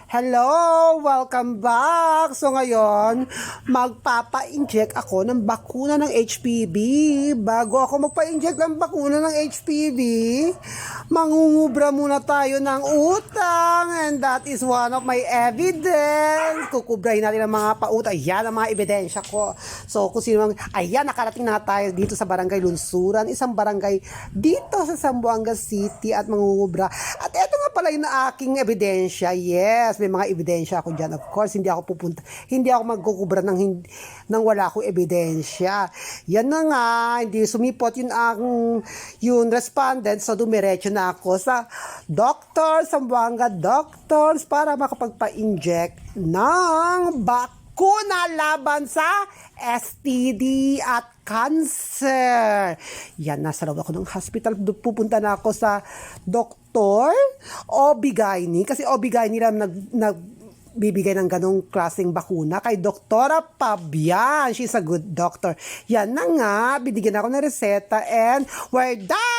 Hello! Welcome back! So ngayon, magpapa-inject ako ng bakuna ng HPV. Bago ako magpa-inject ng bakuna ng HPV, mangungubra muna tayo ng utang. And that is one of my evidence. Kukubrahin natin ang mga pautang. Yan ang mga ebidensya ko. So kung sino ayan, nakarating na tayo dito sa Barangay Lunsuran. Isang barangay dito sa Zamboanga City at mangungubra. At eto nga pala yung aking ebidensya. Yes, may mga ebidensya ako dyan. Of course, hindi ako magkukubra nang wala akong ebidensya. Yan na nga, hindi sumipot yung respondent. So, dumiretso na ako sa Zamboanga Doctors para makapagpa-inject ng bakuna laban sa STD at cancer. Yan, nasa loob ako ng hospital. Pupunta na ako sa doktor OB-GYN kasi OB-GYN lang nagbibigay ng ganong klaseng bakuna kay Doktora Pabian. She's a good doctor. Yan na nga, binigyan ako ng reseta and we're done!